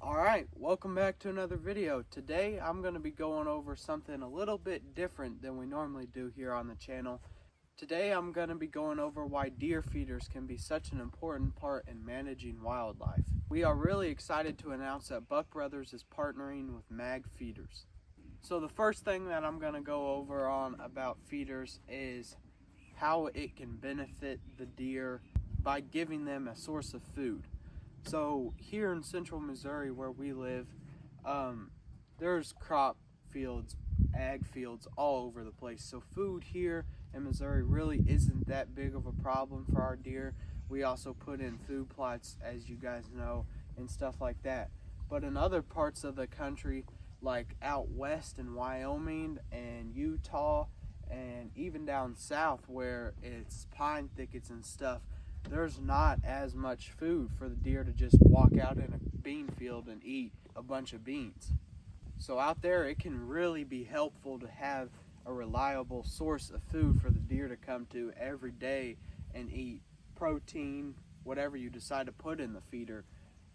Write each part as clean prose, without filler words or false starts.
Alright, welcome back to another video. Today I'm going to be going over something a little bit different than we normally do here on the channel. Today I'm going to be going over why deer feeders can be such an important part in managing wildlife. We are really excited to announce that Buck Brothers is partnering with Mag Feeders. So the first thing that I'm going to go over on about feeders is how it can benefit the deer by giving them a source of food. So here in central Missouri where we live, there's crop fields, ag fields all over the place. So food here in Missouri really isn't that big of a problem for our deer. We also put in food plots, as you guys know, and stuff like that. But in other parts of the country, like out west in Wyoming and Utah, and even down south where it's pine thickets and stuff, there's not as much food for the deer to just walk out in a bean field and eat a bunch of beans. So out there it can really be helpful to have a reliable source of food for the deer to come to every day and eat protein, whatever you decide to put in the feeder,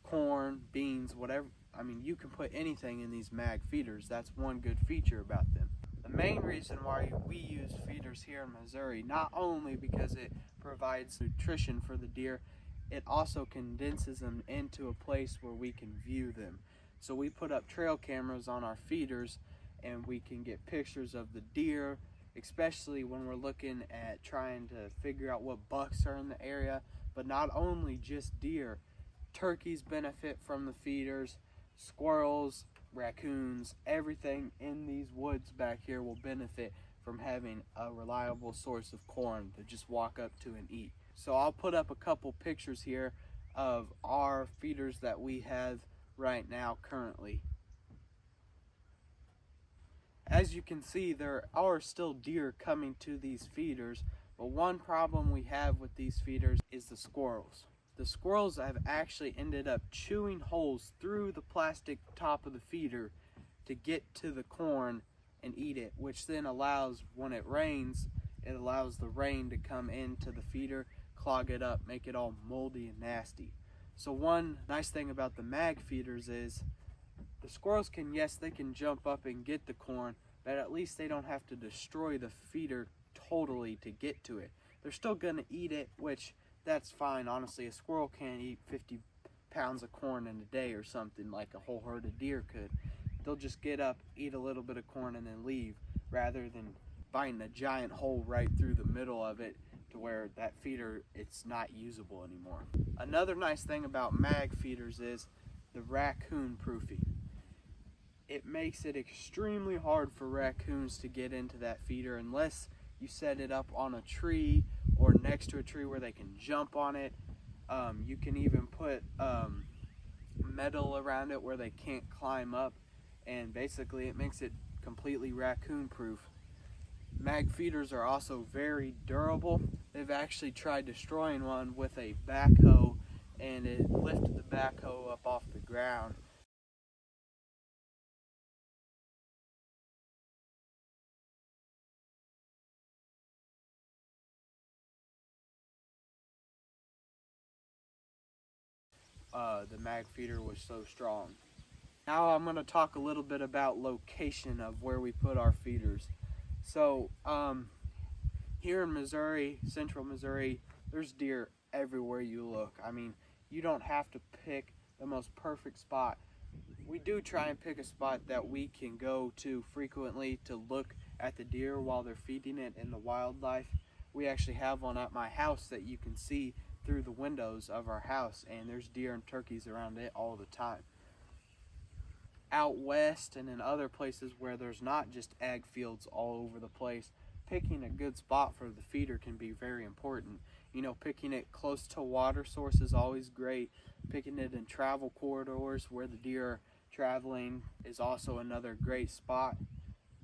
corn, beans, whatever. I mean, you can put anything in these Mag feeders. That's one good feature about them. The main reason why we use feeders here in Missouri, not only because it provides nutrition for the deer, it also condenses them into a place where we can view them. So we put up trail cameras on our feeders and we can get pictures of the deer, especially when we're looking at trying to figure out what bucks are in the area. But not only just deer, turkeys benefit from the feeders, squirrels, raccoons, everything in these woods back here will benefit from having a reliable source of corn to just walk up to and eat. So I'll put up a couple pictures here of our feeders that we have right now currently. As you can see, there are still deer coming to these feeders, but one problem we have with these feeders is the squirrels. The squirrels have actually ended up chewing holes through the plastic top of the feeder to get to the corn and eat it, which then allows, when it rains, it allows the rain to come into the feeder, clog it up, make it all moldy and nasty. So one nice thing about the Mag feeders is the squirrels can, yes, they can jump up and get the corn, but at least they don't have to destroy the feeder totally to get to it. They're still gonna eat it, which that's fine. Honestly, a squirrel can't eat 50 pounds of corn in a day or something like a whole herd of deer could. They'll just get up, eat a little bit of corn, and then leave, rather than biting a giant hole right through the middle of it to where that feeder, it's not usable anymore. Another nice thing about Mag feeders is the raccoon proofing. It makes it extremely hard for raccoons to get into that feeder unless you set it up on a tree or next to a tree where they can jump on it. You can even put metal around it where they can't climb up, and basically it makes it completely raccoon proof. Mag feeders are also very durable. They've actually tried destroying one with a backhoe and it lifted the backhoe up off the ground. The Mag feeder was so strong. Now I'm going to talk a little bit about location of where we put our feeders. So here in Missouri, central Missouri, there's deer everywhere you look. I mean, you don't have to pick the most perfect spot. We do try and pick a spot that we can go to frequently to look at the deer while they're feeding it and the wildlife. We actually have one at my house that you can see through the windows of our house, and there's deer and turkeys around it all the time. Out west and in other places where there's not just ag fields all over the place, picking a good spot for the feeder can be very important. You know, picking it close to water source is always great. Picking it in travel corridors where the deer are traveling is also another great spot.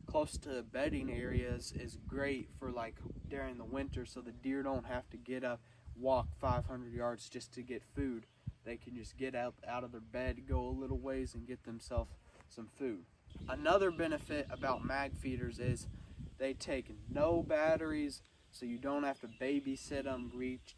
Close to bedding areas is great for like during the winter, so the deer don't have to get up, walk 500 yards just to get food. They can just get out of their bed, go a little ways, and get themselves some food. Another benefit about Mag feeders is they take no batteries, so you don't have to babysit them,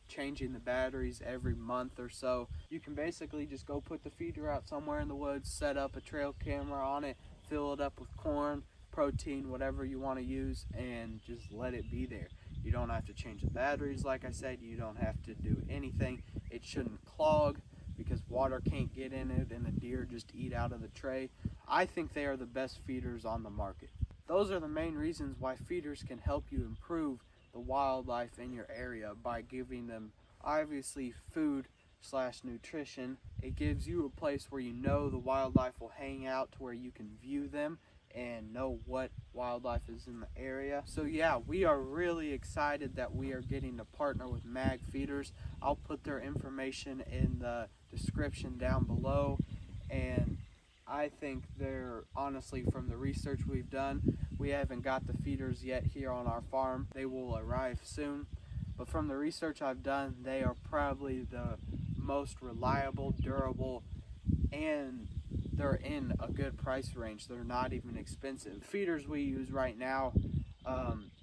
changing the batteries every month or so. You can basically just go put the feeder out somewhere in the woods, set up a trail camera on it, fill it up with corn, protein, whatever you want to use, and just let it be there. You don't have to change the batteries, like I said. You don't have to do anything. It shouldn't clog because water can't get in it and the deer just eat out of the tray. I think they are the best feeders on the market. Those are the main reasons why feeders can help you improve the wildlife in your area by giving them obviously food / nutrition. It gives you a place where you know the wildlife will hang out, to where you can view them and know what wildlife is in the area. So yeah, we are really excited that we are getting to partner with Mag Feeders. I'll put their information in the description down below, and I think they're, honestly, from the research we've done, we haven't got the feeders yet here on our farm. They will arrive soon, but from the research I've done, they are probably the most reliable, durable, and they're in a good price range. They're not even expensive. The feeders we use right now,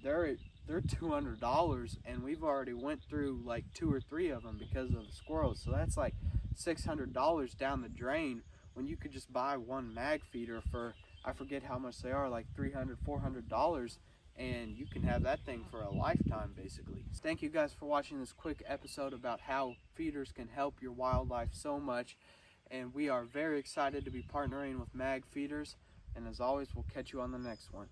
they're $200, and we've already went through like 2 or 3 of them because of the squirrels. So that's like $600 down the drain, when you could just buy one Mag feeder for, I forget how much they are, like $300, $400, and you can have that thing for a lifetime basically. Thank you guys for watching this quick episode about how feeders can help your wildlife so much, and we are very excited to be partnering with Mag Feeders, and as always, we'll catch you on the next one.